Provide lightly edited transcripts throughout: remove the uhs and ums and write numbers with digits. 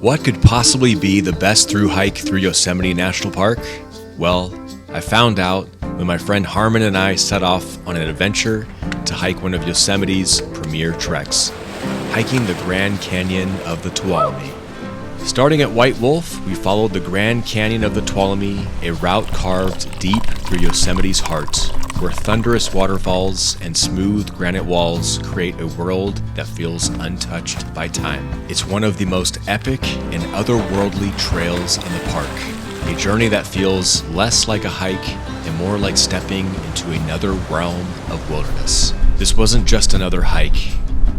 What could possibly be the best through hike through Yosemite National Park? Well, I found out when my friend Harden and I set off on an adventure to hike one of Yosemite's premier treks, hiking the Grand Canyon of the Tuolumne. Starting at White Wolf, we followed the Grand Canyon of the Tuolumne, a route carved deep through Yosemite's heart, where thunderous waterfalls and smooth granite walls create a world that feels untouched by time. It's one of the most epic and otherworldly trails in the park, a journey that feels less like a hike and more like stepping into another realm of wilderness. This wasn't just another hike,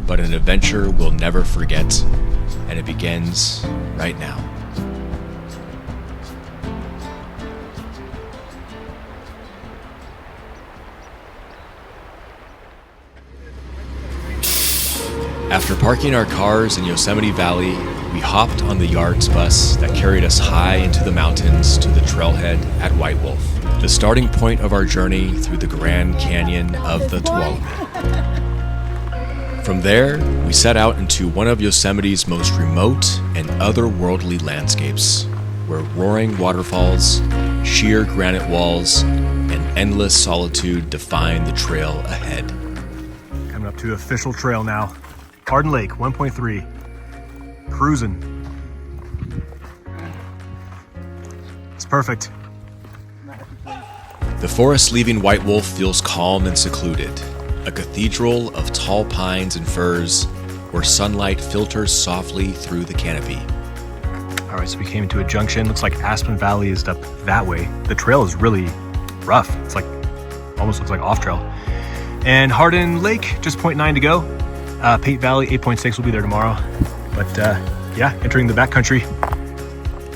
but an adventure we'll never forget, and it begins right now. After parking our cars in Yosemite Valley, we hopped on the Yards bus that carried us high into the mountains to the trailhead at White Wolf, the starting point of our journey through the Grand Canyon of the Tuolumne. From there, we set out into one of Yosemite's most remote and otherworldly landscapes, where roaring waterfalls, sheer granite walls, and endless solitude define the trail ahead. Coming up to official trail now. Harden Lake, 1.3. Cruising. It's perfect. The forest leaving White Wolf feels calm and secluded, a cathedral of tall pines and firs where sunlight filters softly through the canopy. All right, so we came into a junction. Looks like Aspen Valley is up that way. The trail is really rough. It's like, almost looks like off trail. And Harden Lake, just 0.9 to go. Pate Valley, 8.6 will be there tomorrow. But yeah, entering the backcountry.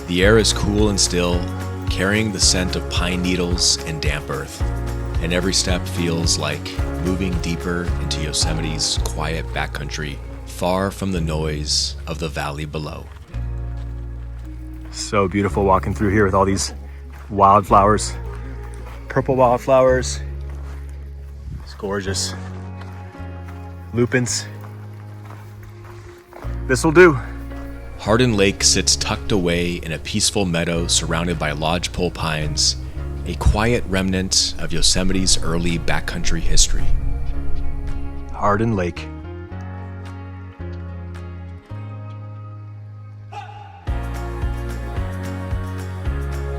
The air is cool and still, carrying the scent of pine needles and damp earth. And every step feels like moving deeper into Yosemite's quiet backcountry, far from the noise of the valley below. So beautiful walking through here with all these wildflowers, purple wildflowers. It's gorgeous. Lupins. This'll do. Harden Lake sits tucked away in a peaceful meadow surrounded by lodgepole pines, a quiet remnant of Yosemite's early backcountry history. Harden Lake.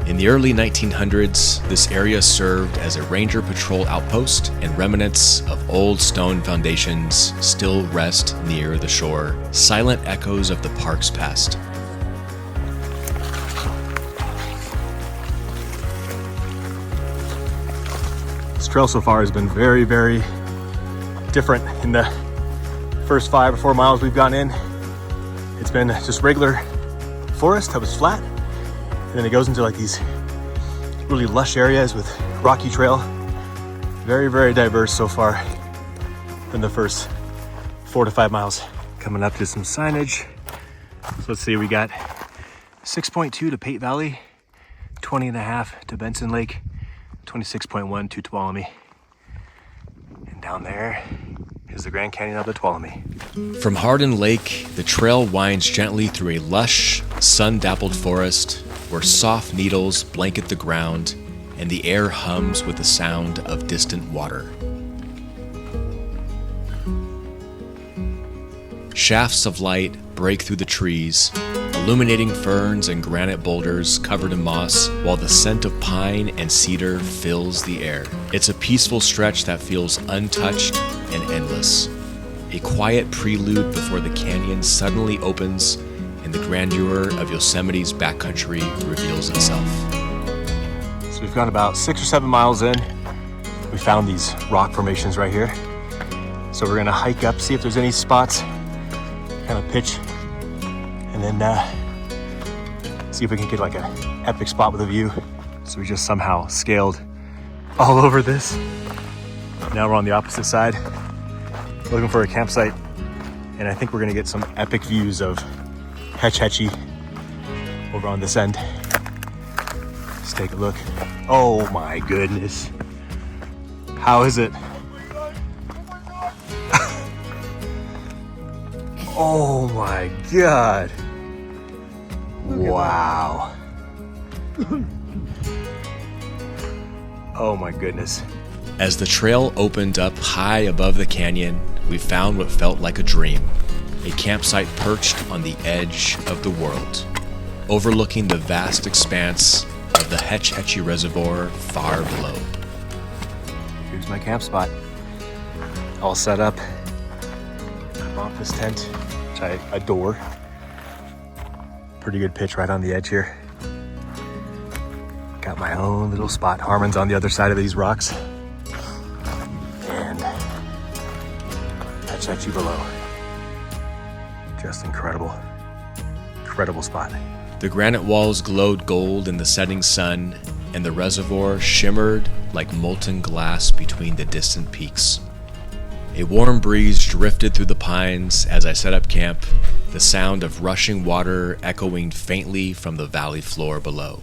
In the early 1900s, this area served as a ranger patrol outpost, and remnants of old stone foundations still rest near the shore, silent echoes of the park's past. This trail so far has been very, very different. In the first 5 or 4 miles we've gone in, it's been just regular forest that was flat. And then it goes into like these really lush areas with rocky trail. Very, very diverse so far in the first 4 to 5 miles. Coming up to some signage. So let's see, we got 6.2 to Pate Valley, 20.5 to Benson Lake, 26.1 to Tuolumne. And down there is the Grand Canyon of the Tuolumne. From Harden Lake, the trail winds gently through a lush, sun-dappled forest where soft needles blanket the ground and the air hums with the sound of distant water. Shafts of light break through the trees, illuminating ferns and granite boulders covered in moss, while the scent of pine and cedar fills the air. It's a peaceful stretch that feels untouched and endless, a quiet prelude before the canyon suddenly opens and the grandeur of Yosemite's backcountry reveals itself. So we've gone about 6 or 7 miles in. We found these rock formations right here. So we're gonna hike up, see if there's any spots, kind of pitch, and then see if we can get like an epic spot with a view. So we just somehow scaled all over this. Now we're on the opposite side, looking for a campsite, and I think we're gonna get some epic views of Hetch Hetchy over on this end. Let's take a look. Oh my goodness. How is it? Oh my God. Wow. Oh my goodness. As the trail opened up high above the canyon, we found what felt like a dream. A campsite perched on the edge of the world, overlooking the vast expanse of the Hetch Hetchy Reservoir far below. Here's my camp spot. All set up. I bought this tent, which I adore. Pretty good pitch right on the edge here. Got my own little spot. Harmon's on the other side of these rocks. And Hetch Hetchy below. Just incredible. Incredible spot. The granite walls glowed gold in the setting sun, and the reservoir shimmered like molten glass between the distant peaks. A warm breeze drifted through the pines as I set up camp, the sound of rushing water echoing faintly from the valley floor below.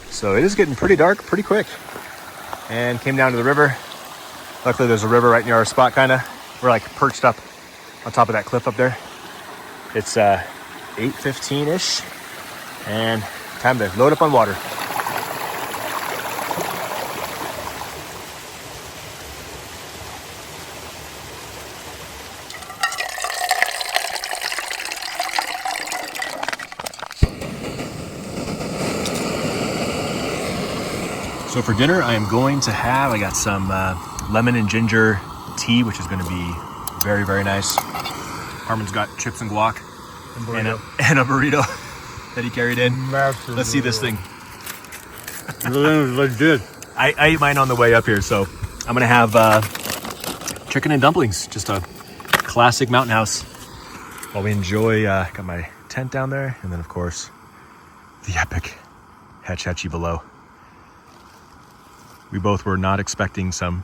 So it is getting pretty dark pretty quick. And came down to the river. Luckily there's a river right near our spot kinda. We're like perched up on top of that cliff up there. It's 8:15-ish and time to load up on water. So for dinner, I am going to have, I got some lemon and ginger tea, which is going to be very, very nice. Harmon's got chips and guac and a burrito that he carried in. Massive Let's see this thing. Legit. I ate mine on the way up here, so I'm going to have chicken and dumplings, just a classic mountain house. While we enjoy, got my tent down there, and then of course, the epic Hetch Hetchy below. We both were not expecting some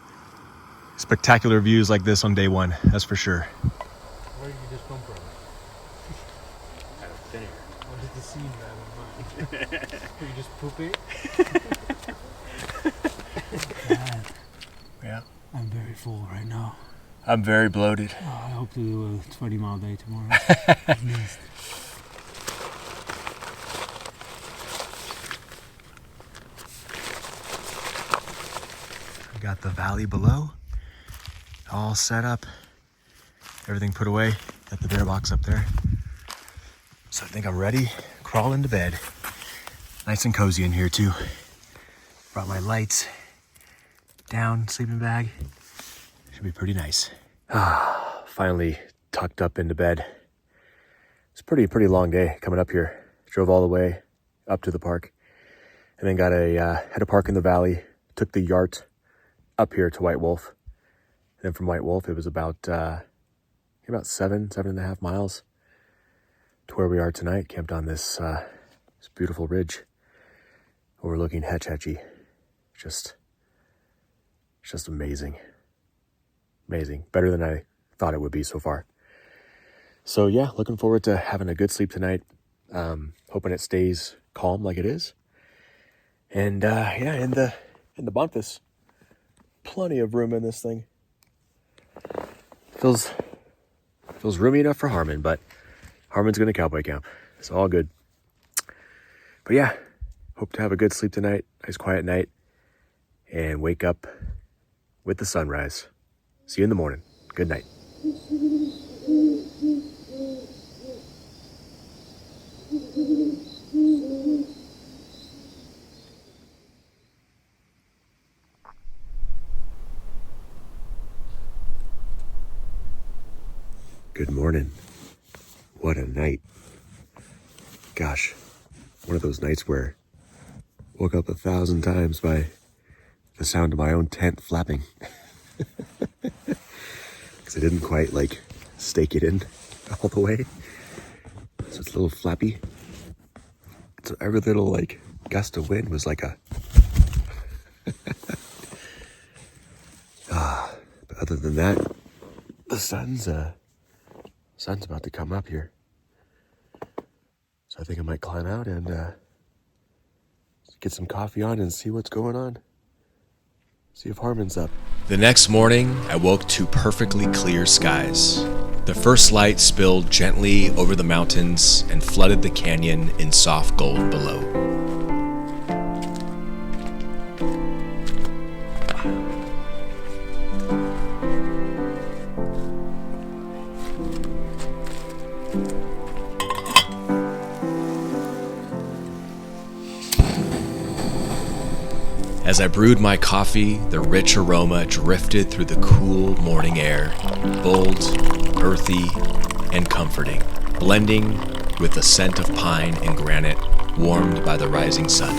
spectacular views like this on day one, that's for sure. Where did you just come from? Out of thin air. What did the scene that in mind? Were you just pooping? Yeah. I'm very full right now. I'm very bloated. Oh, I hope to do a 20-mile day tomorrow. At least. We got the valley below, all set up, everything put away. Got the bear box up there. So I think I'm ready, crawl into bed. Nice and cozy in here too. Brought my lights, down, sleeping bag. Should be pretty nice. Finally tucked up into bed. It's a pretty long day coming up here. Drove all the way up to the park and then had a park in the valley, took the Yart up here to White Wolf. And then from White Wolf, it was about 7.5 miles to where we are tonight, camped on this beautiful ridge overlooking Hetch Hetchy. Just amazing. Amazing. Better than I thought it would be so far. So yeah, looking forward to having a good sleep tonight. Hoping it stays calm like it is. And in the Bonfis, plenty of room in this thing. Feels roomy enough for Harmon, but Harmon's going to cowboy camp. It's all good. But yeah, hope to have a good sleep tonight. Nice quiet night. And wake up with the sunrise. See you in the morning. Good night. Good morning. What a night. Gosh, one of those nights where I woke up 1,000 times by the sound of my own tent flapping. Because I didn't quite stake it in all the way. So it's a little flappy. So every little gust of wind was like a but other than that, the sun's about to come up here. So I think I might climb out and get some coffee on and see what's going on. See if Harmon's up. The next morning, I woke to perfectly clear skies. The first light spilled gently over the mountains and flooded the canyon in soft gold below. As I brewed my coffee, the rich aroma drifted through the cool morning air, bold, earthy, and comforting, blending with the scent of pine and granite warmed by the rising sun.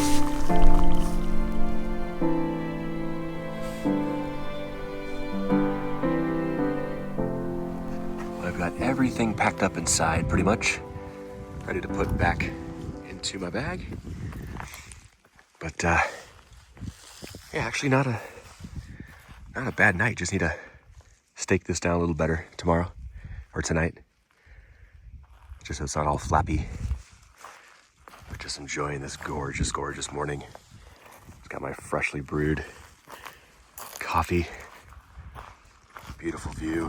I've got everything packed up inside pretty much, ready to put back into my bag. But yeah, actually not a bad night. Just need to stake this down a little better tomorrow or tonight. Just so it's not all flappy. But just enjoying this gorgeous, gorgeous morning. It's got my freshly brewed coffee. Beautiful view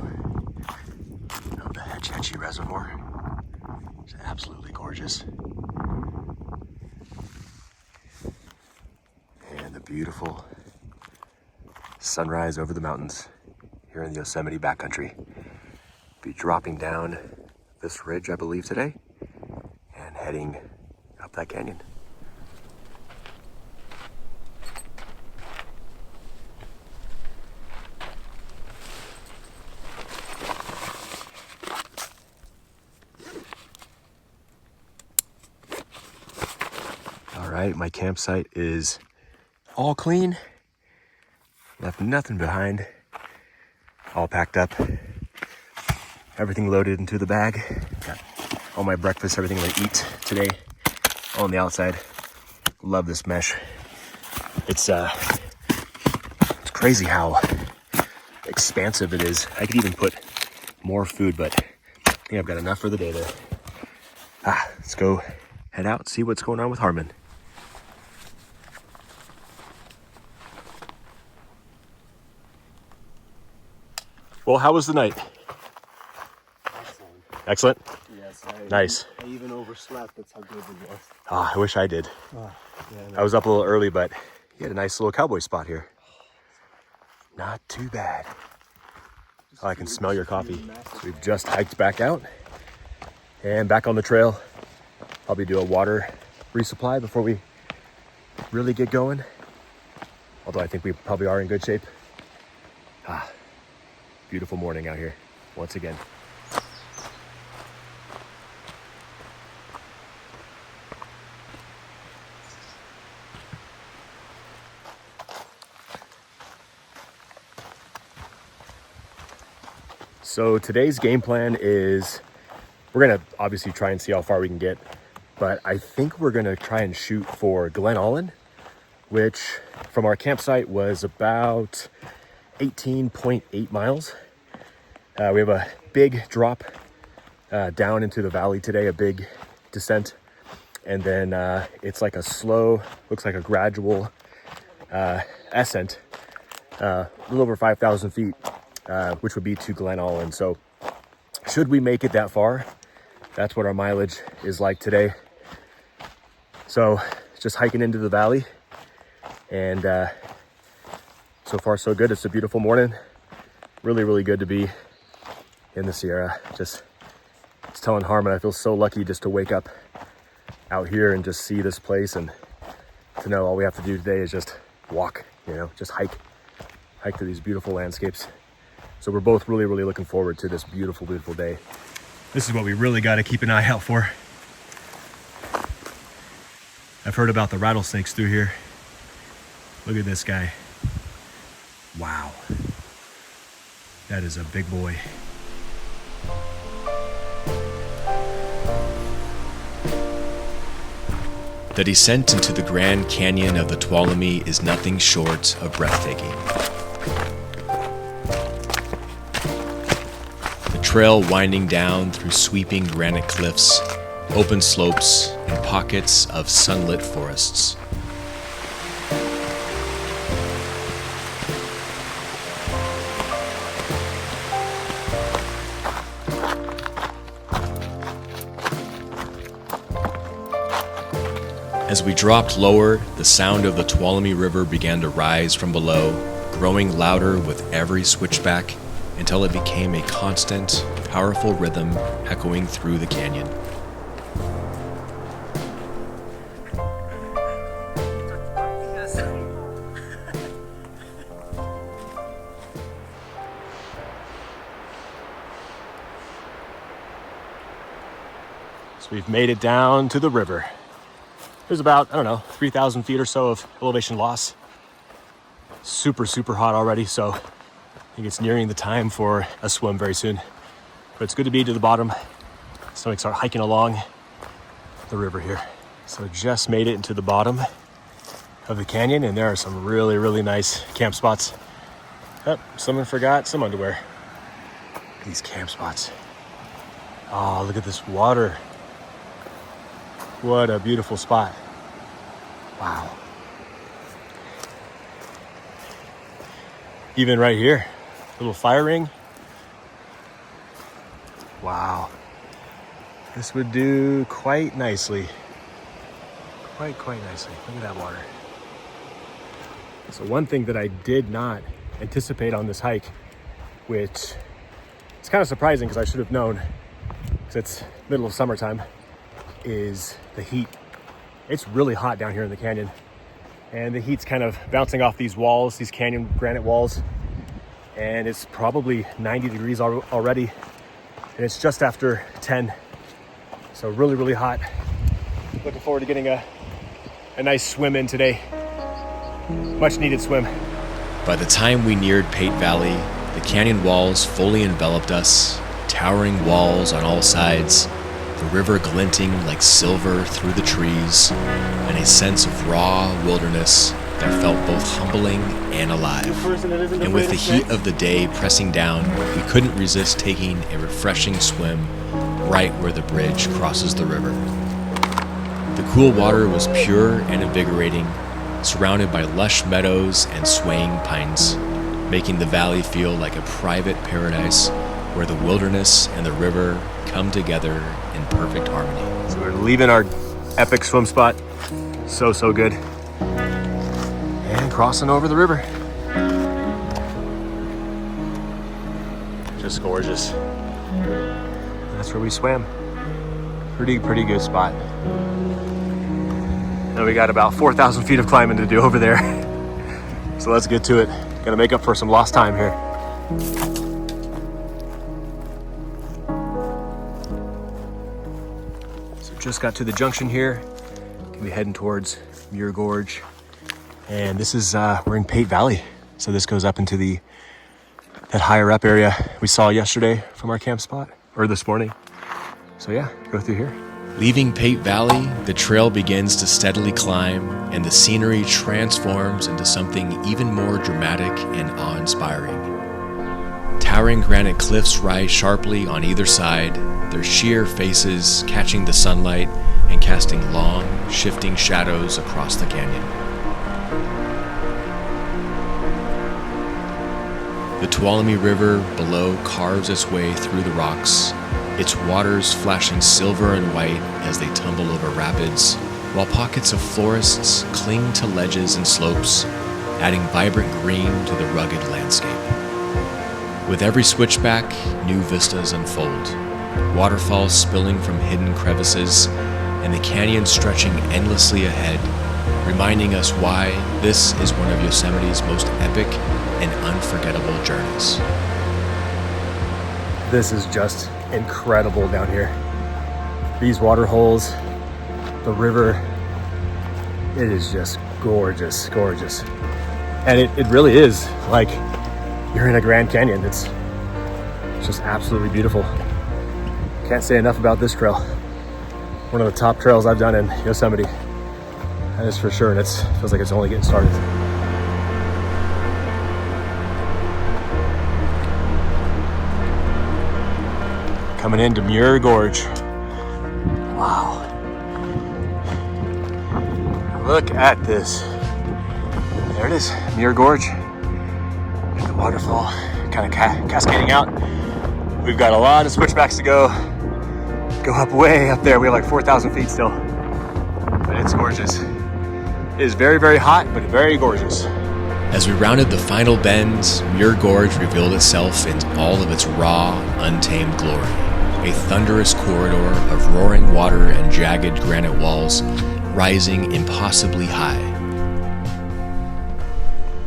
of the Hetch Hetchy Reservoir. It's absolutely gorgeous. And the beautiful sunrise over the mountains here in the Yosemite backcountry. Be dropping down this ridge, I believe, today, and heading up that canyon. All right, my campsite is all clean. Left nothing behind. All packed up. Everything loaded into the bag. Got all my breakfast, everything I'm gonna eat today on the outside. Love this mesh. It's crazy how expansive it is. I could even put more food, but I think I've got enough for the day there. Let's go head out and see what's going on with Harmon. Well, how was the night? Excellent? Yes. Nice. I even overslept. That's how good it was. I wish I did. Yeah, I was up a little early, but you had a nice little cowboy spot here. Not too bad. I can smell your coffee. So we've just hiked back out and back on the trail. Probably do a water resupply before we really get going. Although I think we probably are in good shape. Beautiful morning out here once again. So today's game plan is we're gonna obviously try and see how far we can get, but I think we're gonna try and shoot for Glen Aulin, which from our campsite was about 18.8 miles. We have a big drop down into the valley today, a big descent. And then it's like a slow, looks like a gradual ascent, a little over 5,000 feet, which would be to Glen Aulin. So should we make it that far, that's what our mileage is like today. So just hiking into the valley, and so far so good. It's a beautiful morning. Really, really good to be in the Sierra. Just telling Harmon I feel so lucky just to wake up out here and just see this place, and to know all we have to do today is just walk, just hike through these beautiful landscapes. So we're both really, really looking forward to this beautiful, beautiful day. This is what we really got to keep an eye out for. I've heard about the rattlesnakes through here. Look at this guy. Wow. That is a big boy. The descent into the Grand Canyon of the Tuolumne is nothing short of breathtaking. The trail winding down through sweeping granite cliffs, open slopes, and pockets of sunlit forests. As we dropped lower, the sound of the Tuolumne River began to rise from below, growing louder with every switchback until it became a constant, powerful rhythm echoing through the canyon. So we've made it down to the river. There's about, 3,000 feet or so of elevation loss. Super, super hot already, so I think it's nearing the time for a swim very soon. But it's good to be to the bottom, so we can start hiking along the river here. So just made it into the bottom of the canyon, and there are some really, really nice camp spots. Oh, someone forgot some underwear. Look at these camp spots. Oh, look at this water. What a beautiful spot. Wow. Even right here, little fire ring. Wow. This would do quite nicely. Quite nicely. Look at that water. So one thing that I did not anticipate on this hike, which it's kind of surprising because I should have known, because it's middle of summertime, is the heat. It's really hot down here in the canyon, and the heat's kind of bouncing off these walls, these canyon granite walls, and it's probably 90 degrees already, and it's just after 10, so really, really hot. Looking forward to getting a nice swim in today. Much needed swim. By the time we neared Pate Valley, the canyon walls fully enveloped us, towering walls on all sides, the river glinting like silver through the trees, and a sense of raw wilderness that felt both humbling and alive. And with the heat of the day pressing down, we couldn't resist taking a refreshing swim right where the bridge crosses the river. The cool water was pure and invigorating, surrounded by lush meadows and swaying pines, making the valley feel like a private paradise where the wilderness and the river come together in perfect harmony. So we're leaving our epic swim spot. So good. And crossing over the river. Just gorgeous. That's where we swam. Pretty good spot. Now we got about 4,000 feet of climbing to do over there. So let's get to it. Gotta make up for some lost time here. Just got to the junction here. Gonna be heading towards Mirror Gorge. And this is, we're in Pate Valley. So this goes up into that higher up area we saw yesterday from our camp spot, or this morning. So yeah, go through here. Leaving Pate Valley, the trail begins to steadily climb, and the scenery transforms into something even more dramatic and awe-inspiring. Towering granite cliffs rise sharply on either side, their sheer faces catching the sunlight and casting long, shifting shadows across the canyon. The Tuolumne River below carves its way through the rocks, its waters flashing silver and white as they tumble over rapids, while pockets of forests cling to ledges and slopes, adding vibrant green to the rugged landscape. With every switchback, new vistas unfold, waterfalls spilling from hidden crevices, and the canyon stretching endlessly ahead, reminding us why this is one of Yosemite's most epic and unforgettable journeys. This is just incredible down here. These water holes, the river, it is just gorgeous. And it really is like you're in a Grand Canyon. It's just absolutely beautiful. Can't say enough about this trail. One of the top trails I've done in Yosemite. That is for sure, and it feels like it's only getting started. Coming into Mirror Gorge. Wow. Look at this. There it is, Mirror Gorge. And the waterfall kind of cascading out. We've got a lot of switchbacks to go. Go up way up there. We have like 4,000 feet still. But it's gorgeous. It is very, very hot, but very gorgeous. As we rounded the final bend, Mirror Gorge revealed itself in all of its raw, untamed glory. A thunderous corridor of roaring water and jagged granite walls rising impossibly high.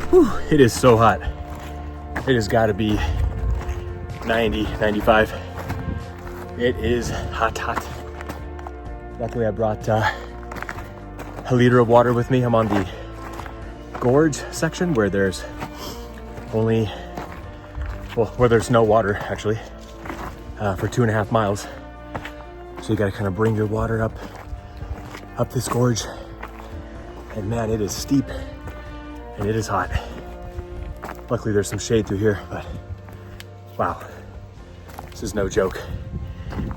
Whew, it is so hot. It has got to be 90, 95. It is hot, hot. Luckily, I brought a liter of water with me. I'm on the gorge section where there's only, well, where there's no water actually, for 2.5 miles. So you got to kind of bring your water up this gorge. And man, it is steep and it is hot. Luckily, there's some shade through here, but wow, this is no joke.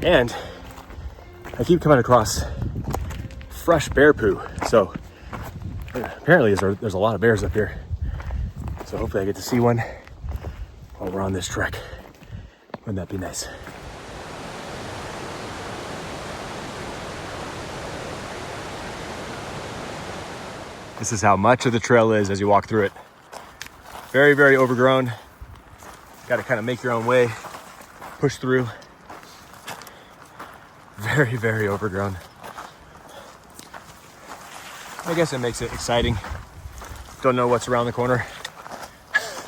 And I keep coming across fresh bear poo. So apparently there's a lot of bears up here. So hopefully I get to see one while we're on this trek. Wouldn't that be nice? This is how much of the trail is as you walk through it. Very, very overgrown. Got to kind of make your own way, push through. Very, very overgrown. I guess it makes it exciting. Don't know what's around the corner.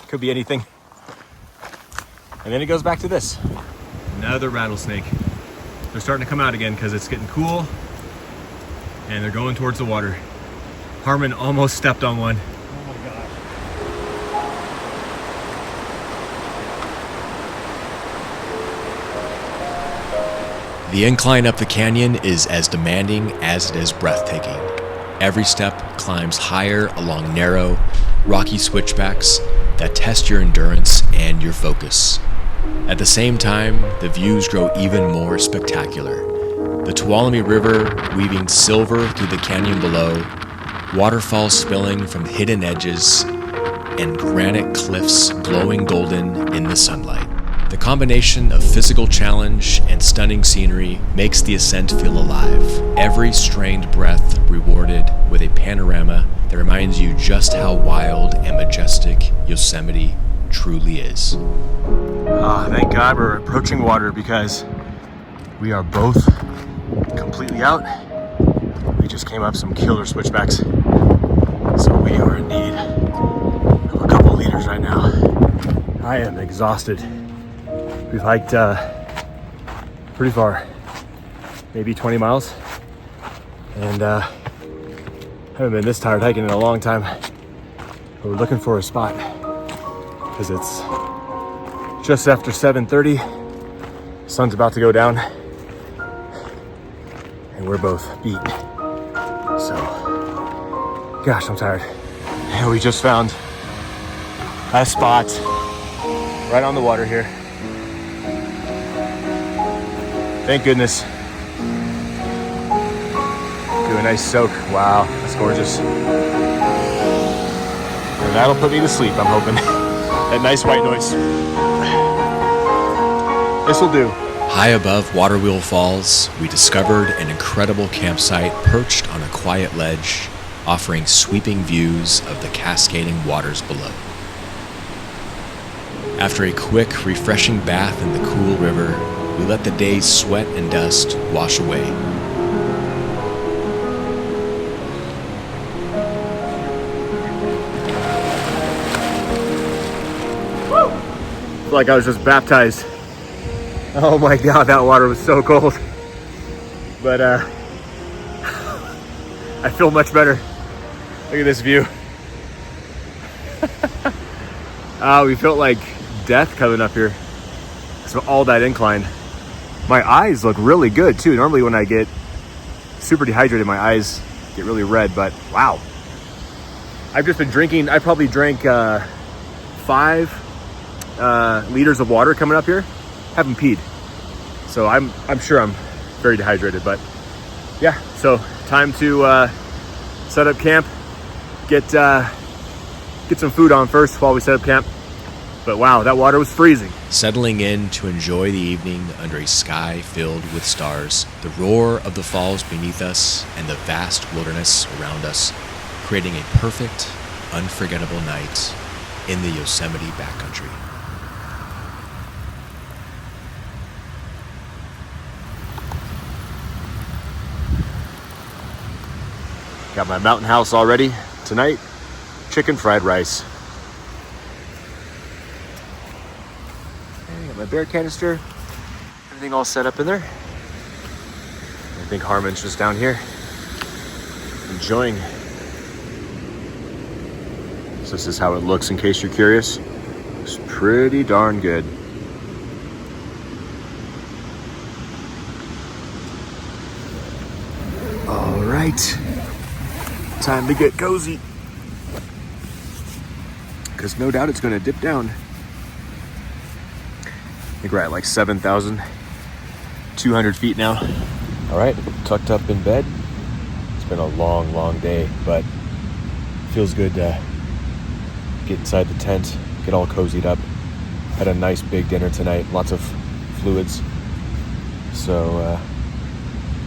Could be anything. And then it goes back to this. Another rattlesnake. They're starting to come out again because it's getting cool and they're going towards the water. Harmon almost stepped on one. Oh my gosh. The incline up the canyon is as demanding as it is breathtaking. Every step climbs higher along narrow, rocky switchbacks that test your endurance and your focus. At the same time, the views grow even more spectacular. The Tuolumne River weaving silver through the canyon below, waterfalls spilling from hidden edges, and granite cliffs glowing golden in the sunlight. The combination of physical challenge and stunning scenery makes the ascent feel alive. Every strained breath rewarded with a panorama that reminds you just how wild and majestic Yosemite truly is. Thank God we're approaching water because we are both completely out. We just came up some killer switchbacks. So we are in need of a couple liters right now. I am exhausted. We've hiked pretty far, maybe 20 miles. And haven't been this tired hiking in a long time. But we're looking for a spot because it's just after 7:30. Sun's about to go down and we're both beat. So, gosh, I'm tired. And we just found a spot right on the water here. Thank goodness. Do a nice soak. Wow, that's gorgeous. And that'll put me to sleep, I'm hoping. That nice white noise. This'll do. High above Waterwheel Falls, we discovered an incredible campsite perched on a quiet ledge, offering sweeping views of the cascading waters below. After a quick, refreshing bath in the cool river, we let the day's sweat and dust wash away. Woo! I feel like I was just baptized. Oh my God, that water was so cold. But I feel much better. Look at this view. We felt like death coming up here. So all that incline. My eyes look really good too. Normally when I get super dehydrated, my eyes get really red, but wow. I've just been drinking, I probably drank 5 liters of water coming up here. Haven't peed. So I'm sure I'm very dehydrated, but yeah, so time to set up camp, get some food on first while we set up camp, But wow, that water was freezing. Settling in to enjoy the evening under a sky filled with stars, the roar of the falls beneath us and the vast wilderness around us, creating a perfect, unforgettable night in the Yosemite backcountry. Got my mountain house all ready. Tonight, chicken fried rice. And got my beer canister. Everything all set up in there. I think Harmon's just down here enjoying. So this is how it looks in case you're curious. It's pretty darn good. All right. Time to get cozy. Because no doubt it's going to dip down. I think we're at like 7,200 feet now. All right, tucked up in bed. It's been a long, long day, but it feels good to get inside the tent, get all cozied up. Had a nice big dinner tonight, lots of fluids. So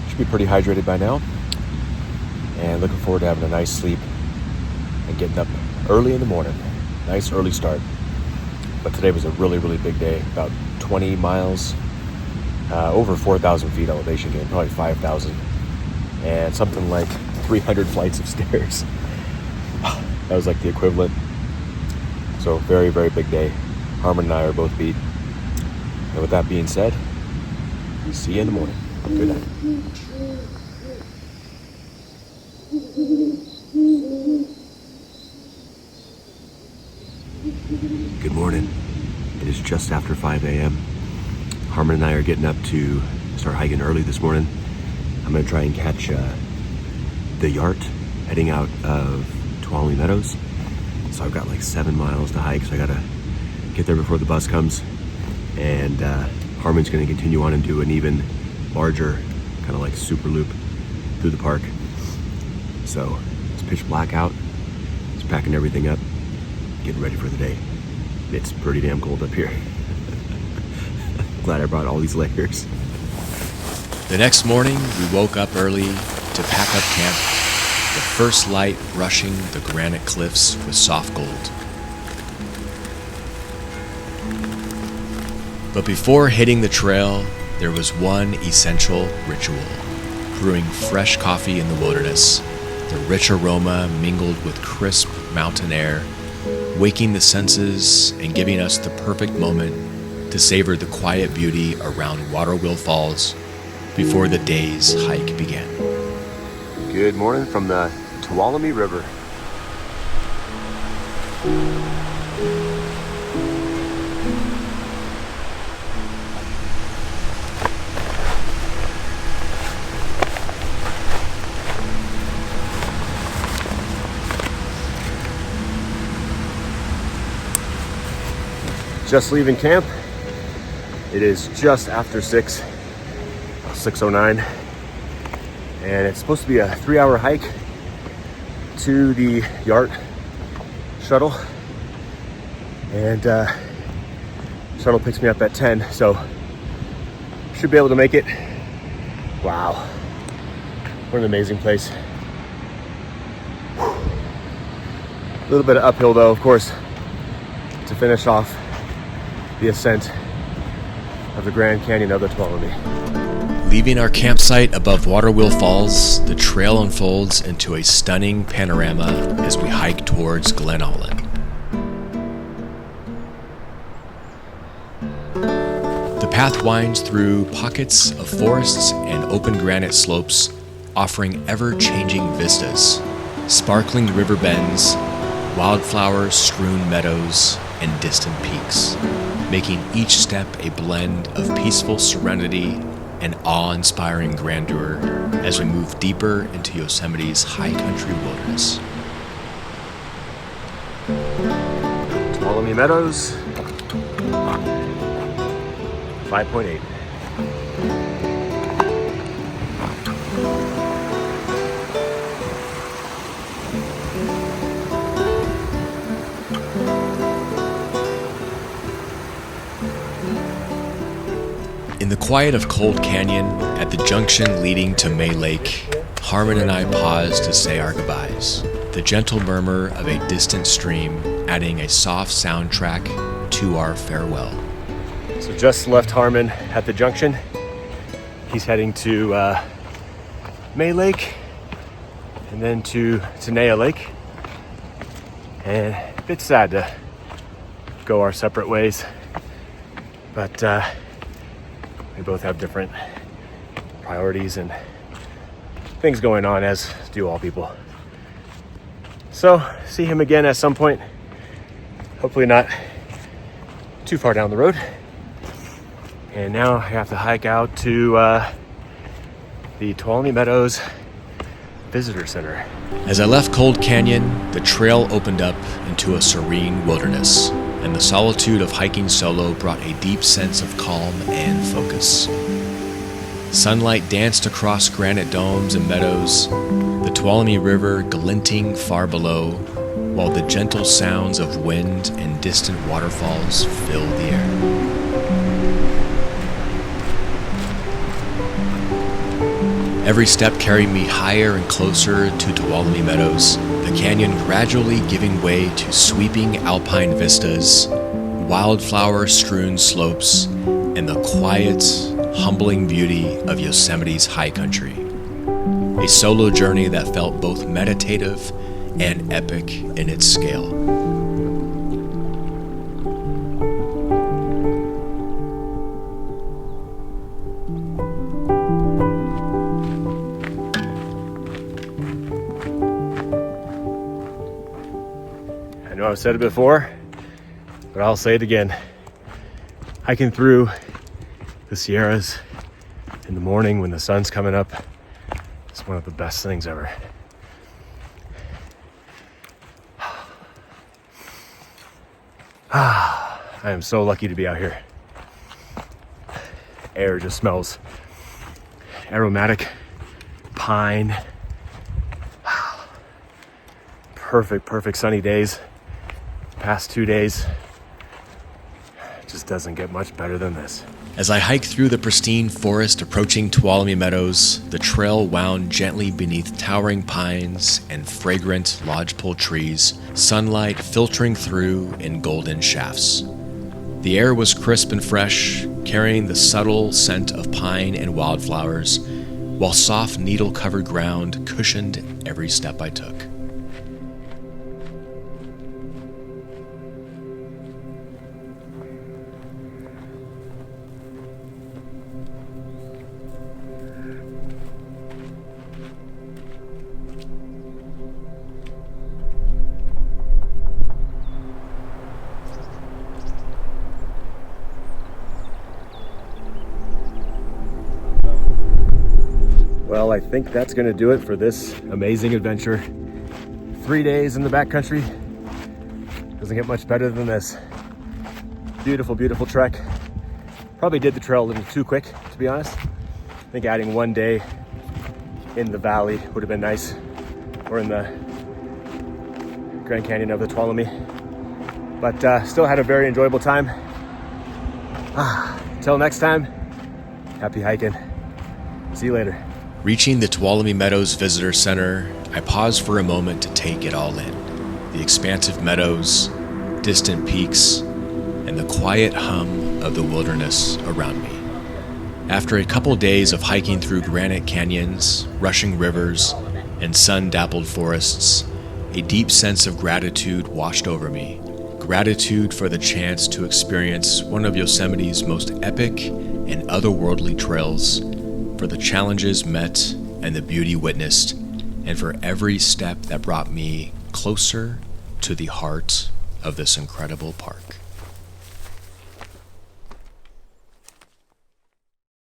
should be pretty hydrated by now. And looking forward to having a nice sleep and getting up early in the morning. Nice early start. But today was a really, really big day. About 20 miles, over 4,000 feet elevation gain, probably 5,000. And something like 300 flights of stairs. That was like the equivalent. So very, very big day. Harmon and I are both beat. And with that being said, see you in the morning. Good night. Good morning. It is just after 5 a.m. Harmon and I are getting up to start hiking early this morning. I'm going to try and catch the Yart heading out of Tuolumne Meadows. So I've got like 7 miles to hike, so I got to get there before the bus comes. And Harmon's going to continue on and do an even larger kind of like super loop through the park. So it's pitch black out. Just packing everything up, getting ready for the day. It's pretty damn cold up here. Glad I brought all these layers. The next morning, we woke up early to pack up camp, the first light brushing the granite cliffs with soft gold. But before hitting the trail, there was one essential ritual: brewing fresh coffee in the wilderness, the rich aroma mingled with crisp mountain air, waking the senses and giving us the perfect moment to savor the quiet beauty around Waterwheel Falls before the day's hike began. Good morning from the Tuolumne River. Just leaving camp. It is just after 6:09, and it's supposed to be a 3-hour hike to the Yart shuttle, and shuttle picks me up at 10, so should be able to make it. Wow, what an amazing place. A little bit of uphill though, of course, to finish off the ascent of the Grand Canyon of the Tuolumne. Leaving our campsite above Waterwheel Falls, the trail unfolds into a stunning panorama as we hike towards Glen Aulin. The path winds through pockets of forests and open granite slopes, offering ever-changing vistas, sparkling river bends, wildflower-strewn meadows, and distant peaks, making each step a blend of peaceful serenity and awe-inspiring grandeur as we move deeper into Yosemite's high country wilderness. Tuolumne Meadows, 5.8. quiet of Cold Canyon, at the junction leading to May Lake, Harmon and I paused to say our goodbyes. The gentle murmur of a distant stream adding a soft soundtrack to our farewell. So just left Harmon at the junction. He's heading to May Lake and then to Tenaya Lake. And a bit sad to go our separate ways, but we both have different priorities and things going on, as do all people. So see him again at some point, hopefully not too far down the road. And now I have to hike out to the Tuolumne Meadows Visitor Center. As I left Cold Canyon, the trail opened up into a serene wilderness, and the solitude of hiking solo brought a deep sense of calm and focus. Sunlight danced across granite domes and meadows, the Tuolumne River glinting far below, while the gentle sounds of wind and distant waterfalls filled the air. Every step carried me higher and closer to Tuolumne Meadows, the canyon gradually giving way to sweeping alpine vistas, wildflower-strewn slopes, and the quiet, humbling beauty of Yosemite's high country. A solo journey that felt both meditative and epic in its scale. I know I've said it before, but I'll say it again. Hiking through the Sierras in the morning when the sun's coming up is one of the best things ever. I am so lucky to be out here. Air just smells aromatic, pine. Perfect sunny days. Past 2 days, just doesn't get much better than this. As I hiked through the pristine forest approaching Tuolumne Meadows, the trail wound gently beneath towering pines and fragrant lodgepole trees, sunlight filtering through in golden shafts. The air was crisp and fresh, carrying the subtle scent of pine and wildflowers, while soft needle-covered ground cushioned every step I took. Well, I think that's going to do it for this amazing adventure. 3 days in the backcountry. Doesn't get much better than this. Beautiful trek. Probably did the trail a little too quick, to be honest. I think adding 1 day in the valley would have been nice, or in the Grand Canyon of the Tuolumne. But still had a very enjoyable time. Until next time, happy hiking. See you later. Reaching the Tuolumne Meadows Visitor Center, I paused for a moment to take it all in. The expansive meadows, distant peaks, and the quiet hum of the wilderness around me. After a couple days of hiking through granite canyons, rushing rivers, and sun-dappled forests, a deep sense of gratitude washed over me. Gratitude for the chance to experience one of Yosemite's most epic and otherworldly trails, for the challenges met and the beauty witnessed, and for every step that brought me closer to the heart of this incredible park.